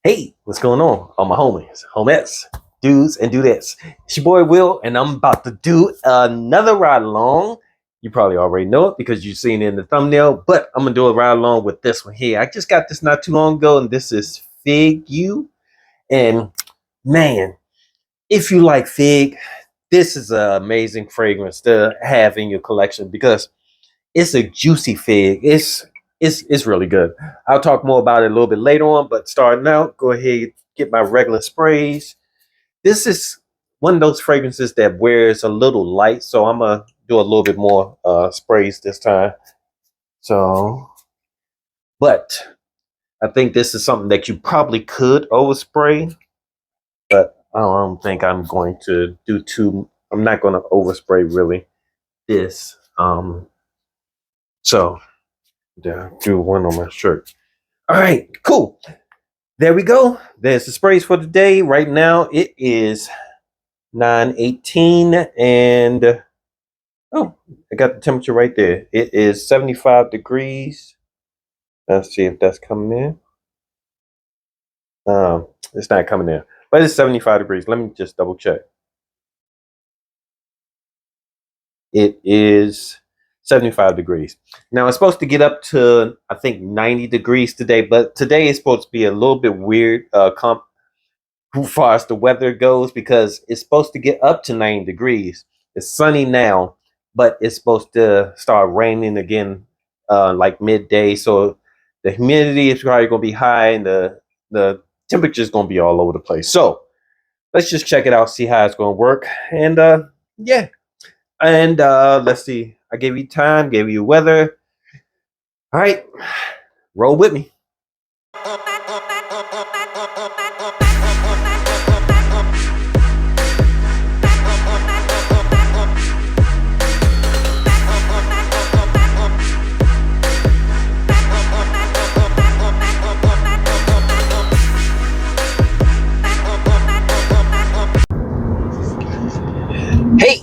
Hey, what's going on? All my homies, homettes, dudes, and dudettes. It's your boy Will, and I'm about to do another ride along. You probably already know it because you've seen it in the thumbnail, but I'm gonna do a ride along with this one here. I just got this not too long ago, and this is Figue. And man, if you like Fig, this is an amazing fragrance to have in your collection because it's a juicy fig. It's really good. I'll talk more about it a little bit later on, but starting out, go ahead get my regular sprays. This is one of those fragrances that wears a little light, so I'm gonna do a little bit more sprays this time. So, but I think this is something that you probably could overspray, but I don't think I'm going to do too. I'm not going to overspray really this. So yeah, do one on my shirt. All right, cool. There we go. There's the sprays for today. Right now it is 9:18 and oh, I got the temperature right there. It is 75 degrees. Let's see if that's coming in. It's not coming in, but it's 75 degrees. Let me just double check. It is 75 degrees. Now it's supposed to get up to I think 90 degrees today, but today is supposed to be a little bit weird who far as the weather goes because it's supposed to get up to 90 degrees. It's sunny now, but it's supposed to start raining again like midday. So the humidity is probably going to be high and the temperature is going to be all over the place. So let's just check it out, see how it's going to work. And yeah. And let's see. I gave you time, gave you weather. All right, roll with me. Hey,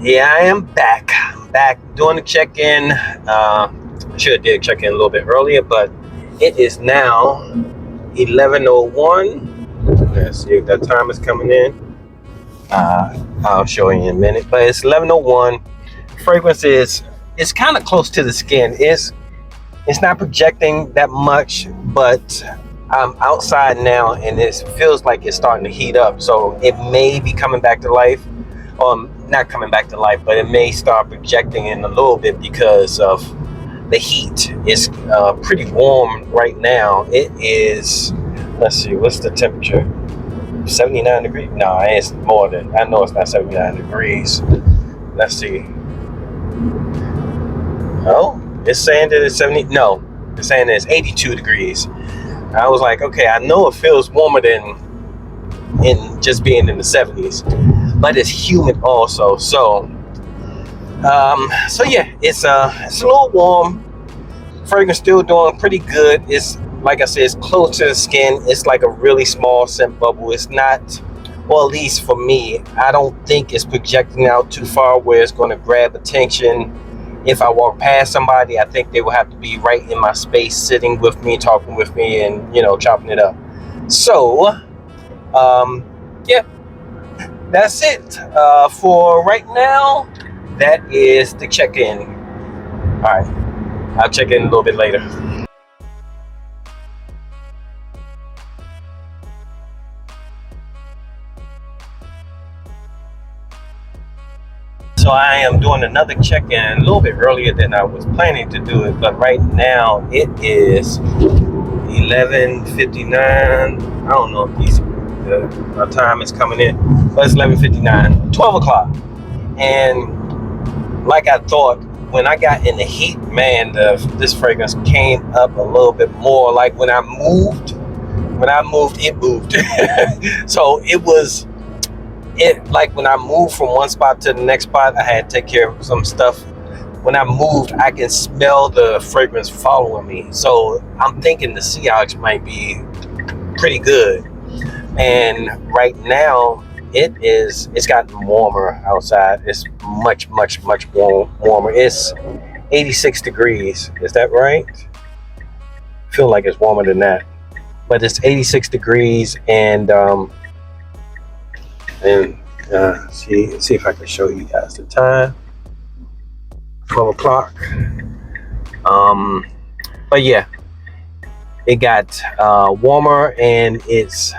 yeah, I am back. I'm back doing the check-in. I should have did check-in a little bit earlier, but it is now 11:01. Let's see if that time is coming in. I'll show you in a minute, but it's 11:01. Fragrance is it's kind of close to the skin. It's not projecting that much, but I'm outside now, and it feels like it's starting to heat up. So it may be coming back to life. Not coming back to life, but it may start projecting in a little bit because of the heat. It's pretty warm right now. It is, let's see, what's the temperature? 79 degrees? No, it's more than, I know it's not 79 degrees. Let's see. Oh, it's saying that it's 70, no, it's saying that it's 82 degrees. I was like, okay, I know it feels warmer than in just being in the 70s. But it's humid also, so yeah, it's a little warm. Fragrance still doing pretty good. It's like I said, it's close to the skin. It's like a really small scent bubble. It's not, well, at least for me, I don't think it's projecting out too far where it's going to grab attention. If I walk past somebody, I think they will have to be right in my space, sitting with me, talking with me, and chopping it up. So, yeah. That's it for right now. That is the check-in. All right, I'll check in a little bit later. So I am doing another check-in a little bit earlier than I was planning to do it, but right now it is 11:59. I don't know if our time is coming in, but it's 11:59, 12 o'clock. And like I thought, when I got in the heat, man, this fragrance came up a little bit more. Like when I moved, it moved. So like when I moved from one spot to the next spot, I had to take care of some stuff. When I moved, I can smell the fragrance following me. So I'm thinking the Seahawks might be pretty good. And right now it's gotten warmer outside. It's much warmer. It's 86 degrees. Is that right? I feel like it's warmer than that. but it's 86 degrees, and see if I can show you guys the time. 12 o'clock. But yeah, it got warmer, and it's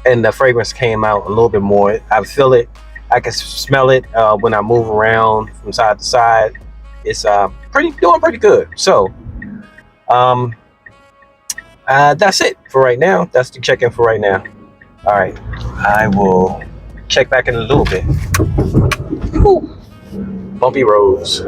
and the fragrance came out a little bit more. I feel it. I can smell it when I move around from side to side. It's doing pretty good. So that's it for right now. That's the check-in for right now. All right, I will check back in a little bit. Whew. Bumpy roads.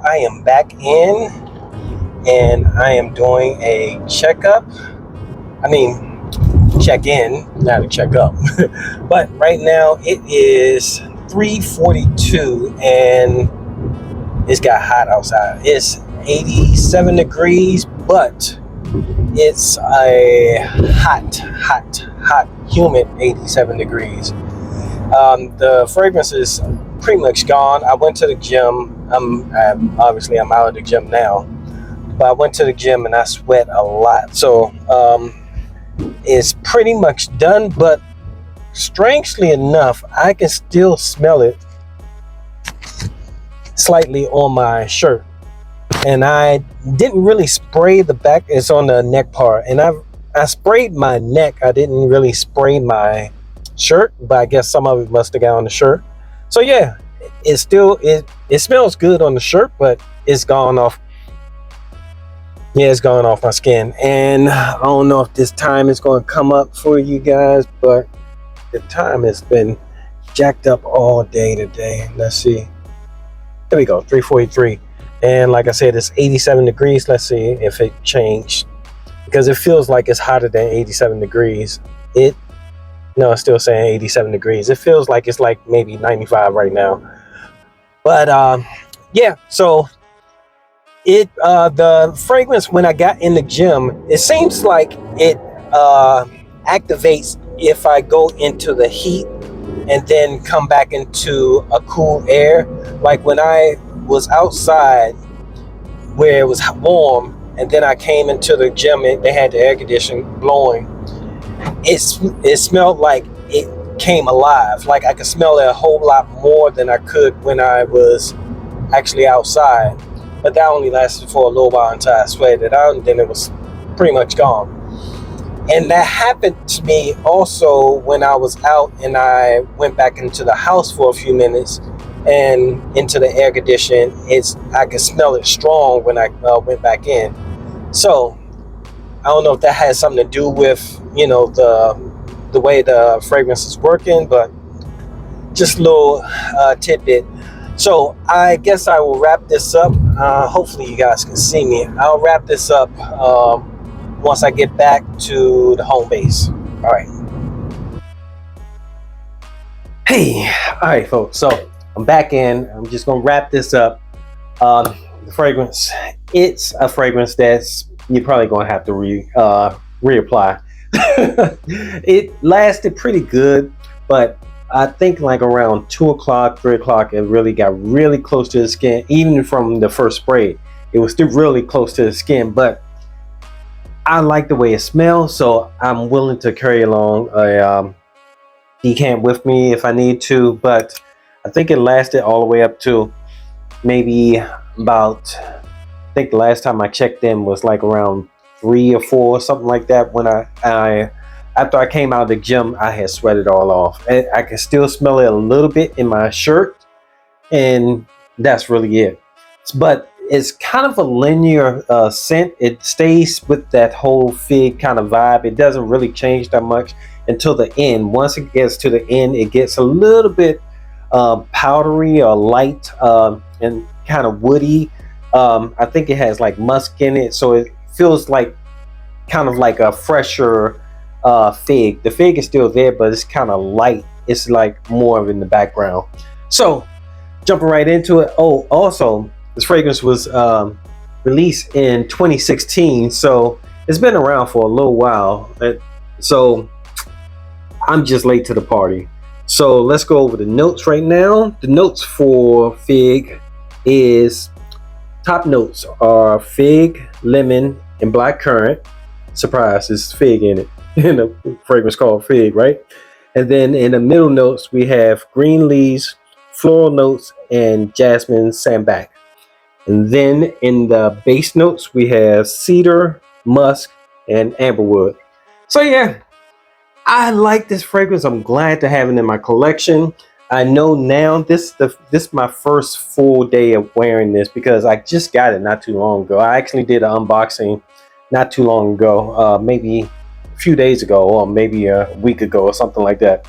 I am back in, and I am doing a checkup. I mean, check in, not a checkup. But right now it is 3:42, and it's got hot outside. It's 87 degrees, but it's a hot, humid 87 degrees. The fragrance is pretty much gone. I went to the gym. I'm out of the gym now, but I went to the gym and I sweat a lot. So it's pretty much done, but strangely enough, I can still smell it slightly on my shirt. And I didn't really spray the back. It's on the neck part, and I sprayed my neck. I didn't really spray my shirt, but I guess some of it must have got on the shirt. So yeah, it smells good on the shirt, but it's gone off. Yeah, it's gone off my skin. And I don't know if this time is going to come up for you guys, but the time has been jacked up all day today. Let's see. There we go, 3:43. And like I said, it's 87 degrees. Let's see if it changed, because it feels like it's hotter than 87 degrees. No, it's still saying 87 degrees. It feels like it's like maybe 95 right now. But yeah, so the fragrance, when I got in the gym, it seems like it activates if I go into the heat and then come back into a cool air. Like when I was outside where it was warm, and then I came into the gym and they had the air conditioning blowing, it smelled like it came alive. Like I could smell it a whole lot more than I could when I was actually outside. But that only lasted for a little while until I sweated out, and then it was pretty much gone. And that happened to me also when I was out and I went back into the house for a few minutes and into the air condition. I could smell it strong when I went back in. So I don't know if that has something to do with, you know, the way the fragrance is working, but just a little tidbit. So I guess I will wrap this up. Hopefully you guys can see me. I'll wrap this up once I get back to the home base. All right. Hey, all right, folks. So I'm back in. I'm just gonna wrap this up. The fragrance. It's a fragrance that's you're probably gonna have to reapply. It lasted pretty good, but I think like around 2 o'clock, 3 o'clock, it really got really close to the skin. Even from the first spray, it was still really close to the skin. But I like the way it smells, so I'm willing to carry along a decant with me if I need to. But I think it lasted all the way up to maybe about, I think the last time I checked in was like around 3 or 4, something like that. When I after I came out of the gym, I had sweated all off. And I can still smell it a little bit in my shirt, and that's really it. But it's kind of a linear scent. It stays with that whole fig kind of vibe. It doesn't really change that much until the end. Once it gets to the end, it gets a little bit powdery or light and kind of woody. I think it has like musk in it, so it feels like kind of like a fresher fig. The fig is still there, but it's kind of light. It's like more of in the background. So jumping right into it. Oh, also, this fragrance was released in 2016, so it's been around for a little while. So I'm just late to the party. So let's go over the notes right now. The notes for Figue is, top notes are fig, lemon, and black currant. Surprise, it's fig in it. In a fragrance called Figue, right? And then in the middle notes, we have green leaves, floral notes, and jasmine sambac. And then in the base notes, we have cedar, musk, and amberwood. So yeah, I like this fragrance. I'm glad to have it in my collection. I know now this is my first full day of wearing this because I just got it not too long ago. I actually did an unboxing not too long ago, maybe a few days ago, or maybe a week ago or something like that.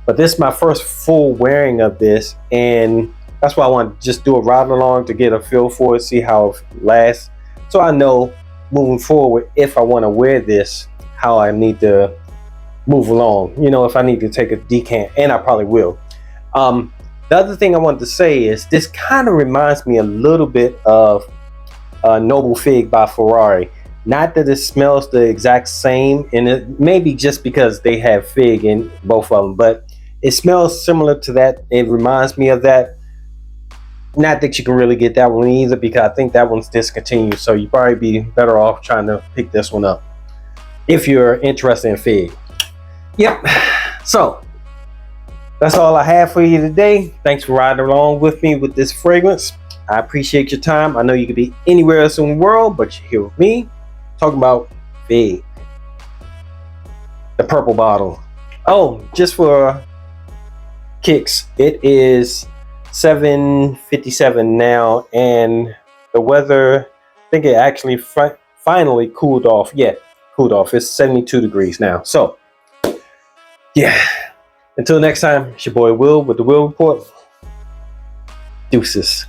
But this is my first full wearing of this, and that's why I want to just do a ride along to get a feel for it, see how it lasts, so I know moving forward if I want to wear this, how I need to move along. You know, if I need to take a decant, and I probably will. The other thing I wanted to say is this kind of reminds me a little bit of Noble Fig by Ferrari. Not that it smells the exact same, and it may be just because they have fig in both of them, but it smells similar to that. It reminds me of that. Not that you can really get that one either, because I think that one's discontinued, so you'd probably be better off trying to pick this one up if you're interested in fig. Yep. So that's all I have for you today. Thanks for riding along with me with this fragrance. I appreciate your time. I know you could be anywhere else in the world, but you're here with me talking about Figue, the purple bottle. Oh, just for kicks, it is 7:57 now, and the weather, I think it actually finally cooled off. Yeah, cooled off. It's 72 degrees now. So yeah, until next time, it's your boy Will with the Will Report. Deuces.